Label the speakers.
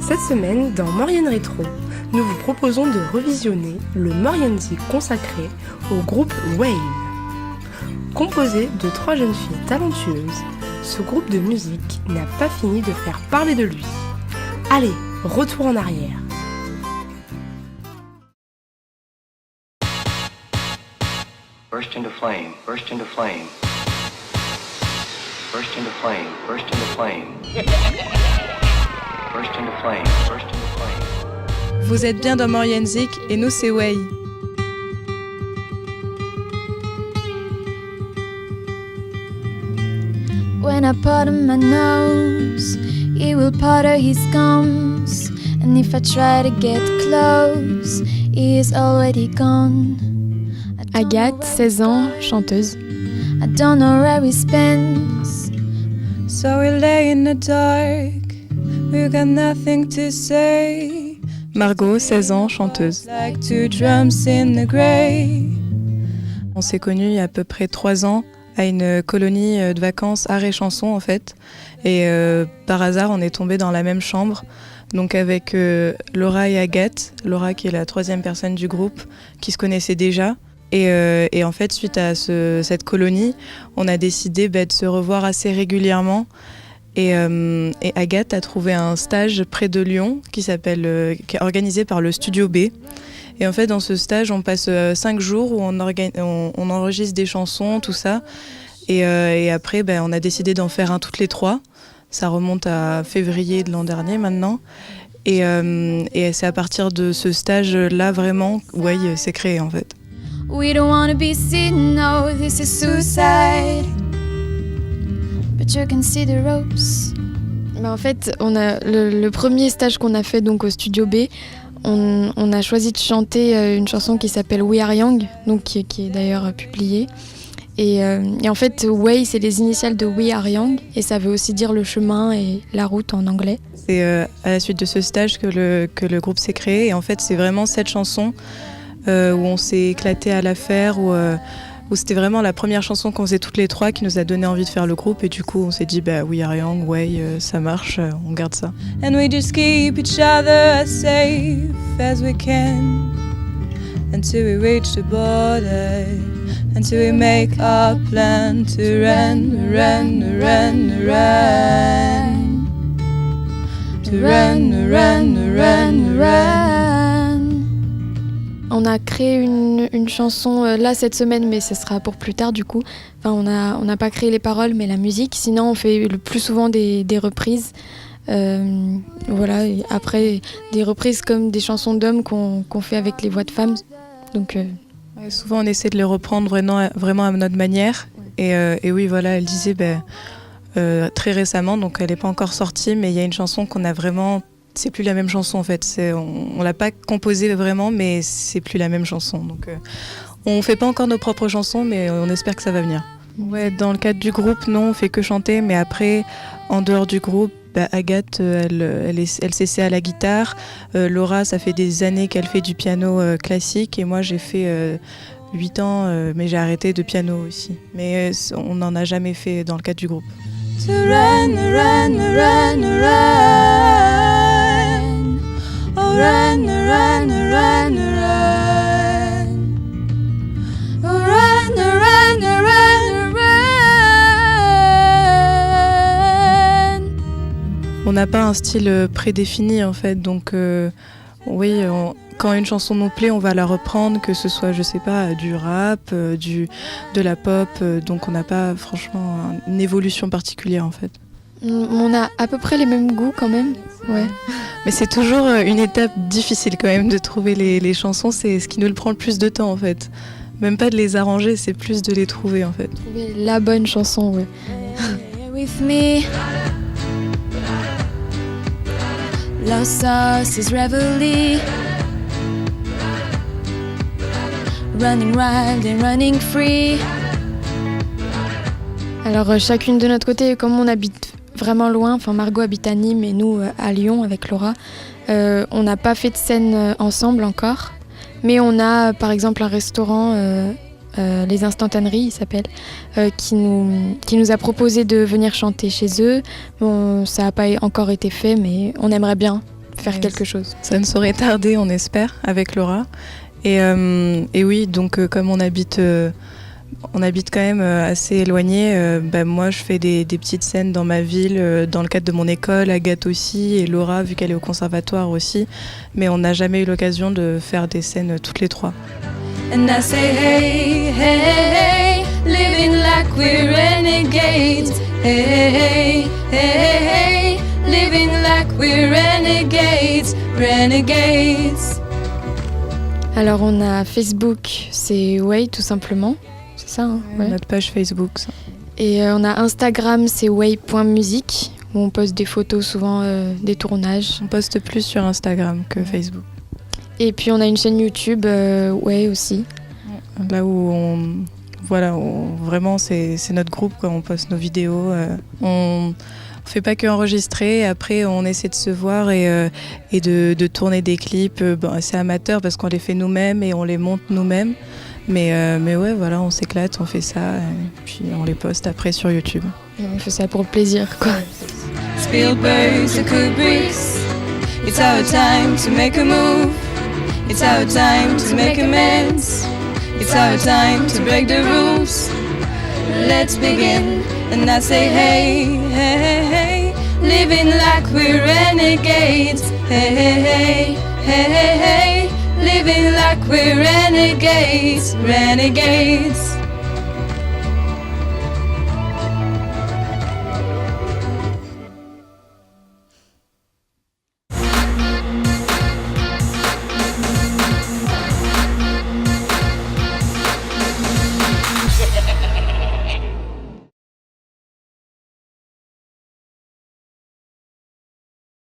Speaker 1: Cette semaine, dans Maurienne Rétro, nous vous proposons de revisionner le Mauriennezik consacré au groupe Wave. Composé de 3 jeunes filles talentueuses, ce groupe de musique n'a pas fini de faire parler de lui. Allez, retour en arrière.
Speaker 2: Burst into flame, burst into flame. Burst into flame, burst into flame. Burst into flame, burst into flame.
Speaker 3: Vous êtes bien dans Mauriennezik et nous c'est Way.
Speaker 4: When I powder my nose, he will powder his gums. And if I try to get close, he is already gone.
Speaker 5: Agathe, 16 ans, chanteuse.
Speaker 4: I don't know where he spends.
Speaker 3: So we lay in the dark, we got nothing to say. Margot, 16 ans, chanteuse. Like two drums in the grey. On s'est connus il y a à peu près 3 ans à une colonie de vacances art et chanson en fait. Et par hasard, on est tombés dans la même chambre. Donc avec Laura et Agathe, Laura qui est la 3e personne du groupe, qui se connaissaient déjà. Et en fait, suite à cette colonie, on a décidé de se revoir assez régulièrement. Et Agathe a trouvé un stage près de Lyon qui est organisé par le Studio B. Et en fait, dans ce stage, on passe 5 jours où on enregistre des chansons, tout ça. Et après, on a décidé d'en faire un toutes les 3. Ça remonte à février de l'an dernier maintenant. Et c'est à partir de ce stage-là vraiment où s'est créé en fait.
Speaker 4: We don't wanna be seen, no, this is suicide. But you can see the ropes.
Speaker 5: En fait, on a le premier stage qu'on a fait donc au Studio B, on a choisi de chanter une chanson qui s'appelle We Are Young, donc qui est d'ailleurs publiée. Et en fait, Way, c'est les initiales de We Are Young, et ça veut aussi dire le chemin et la route en anglais.
Speaker 3: C'est à la suite de ce stage que le groupe s'est créé, et en fait, c'est vraiment cette chanson où on s'est éclaté à la faire, où c'était vraiment la première chanson qu'on faisait toutes les 3 qui nous a donné envie de faire le groupe, et du coup on s'est dit We Are Young, Way, ça marche, on garde ça. And we just keep each other as safe as we can until we reach the border, until we make our plan to run, to run.
Speaker 5: On a créé une chanson là cette semaine, mais ce sera pour plus tard du coup. Enfin, on n'a pas créé les paroles, mais la musique. Sinon, on fait le plus souvent des reprises. Voilà. Et après, des reprises comme des chansons d'hommes qu'on fait avec les voix de femmes. Donc,
Speaker 3: souvent, on essaie de les reprendre vraiment à notre manière. Et oui, voilà, elle disait très récemment, donc elle n'est pas encore sortie, mais il y a une chanson qu'on a vraiment... C'est plus la même chanson en fait, on l'a pas composée vraiment, mais c'est plus la même chanson. Donc on fait pas encore nos propres chansons, mais on espère que ça va venir. Ouais, dans le cadre du groupe, non, on fait que chanter, mais après, en dehors du groupe, Agathe, elle s'essaie à la guitare. Laura, ça fait des années qu'elle fait du piano classique, et moi j'ai fait 8 ans, mais j'ai arrêté de piano aussi. Mais on n'en a jamais fait dans le cadre du groupe. To run, run, run, run. Oh, run, run, run, run. Oh, run, run, run, run. On n'a pas un style prédéfini en fait, donc oui, quand une chanson nous plaît, on va la reprendre, que ce soit, je sais pas, du rap, de la pop, donc on n'a pas franchement une évolution particulière en fait.
Speaker 5: On a à peu près les mêmes goûts quand même, ouais.
Speaker 3: Mais c'est toujours une étape difficile quand même de trouver les chansons, c'est ce qui nous prend le plus de temps en fait. Même pas de les arranger, c'est plus de les trouver en fait.
Speaker 5: Trouver la bonne chanson, ouais.
Speaker 4: With me, lost sauce is reveille. Running wild and running free.
Speaker 5: Alors chacune de notre côté, comme on habite vraiment loin, enfin Margot habite à Nîmes et nous à Lyon avec Laura, on n'a pas fait de scène ensemble encore, mais on a par exemple un restaurant, Les Instantaneries il s'appelle, qui nous a proposé de venir chanter chez eux. Bon, ça n'a pas encore été fait, mais on aimerait bien faire quelque chose.
Speaker 3: Ça ne saurait tarder, on espère, avec Laura. Et oui, donc comme on habite quand même assez éloigné, moi je fais des petites scènes dans ma ville, dans le cadre de mon école, Agathe aussi, et Laura vu qu'elle est au conservatoire aussi, mais on n'a jamais eu l'occasion de faire des scènes toutes les trois.
Speaker 4: And I say, hey, hey, hey, living like we're renegades. Hey, hey, hey, hey, living like we're renegades, renegades.
Speaker 5: Alors on a Facebook, c'est Way tout simplement, c'est ça hein ouais.
Speaker 3: Notre page Facebook. Ça.
Speaker 5: Et on a Instagram, c'est way.music, où on poste des photos souvent des tournages.
Speaker 3: On poste plus sur Instagram que Facebook.
Speaker 5: Et puis on a une chaîne YouTube, Way aussi.
Speaker 3: Là où vraiment c'est notre groupe quand on poste nos vidéos. On fait pas que enregistrer, après on essaie de se voir et de tourner des clips. C'est amateur parce qu'on les fait nous-mêmes et on les monte nous-mêmes. Mais ouais, voilà, on s'éclate, on fait ça et puis on les poste après sur YouTube.
Speaker 5: Et on fait ça pour le plaisir, quoi.
Speaker 4: Spielberg to Kubrick, it's our time to make a move. It's our time to make amends. It's our time to break the rules. Let's begin. And I say, hey, hey, hey, living like we're renegades. Hey, hey, hey, hey, hey, hey, living like we're renegades, renegades.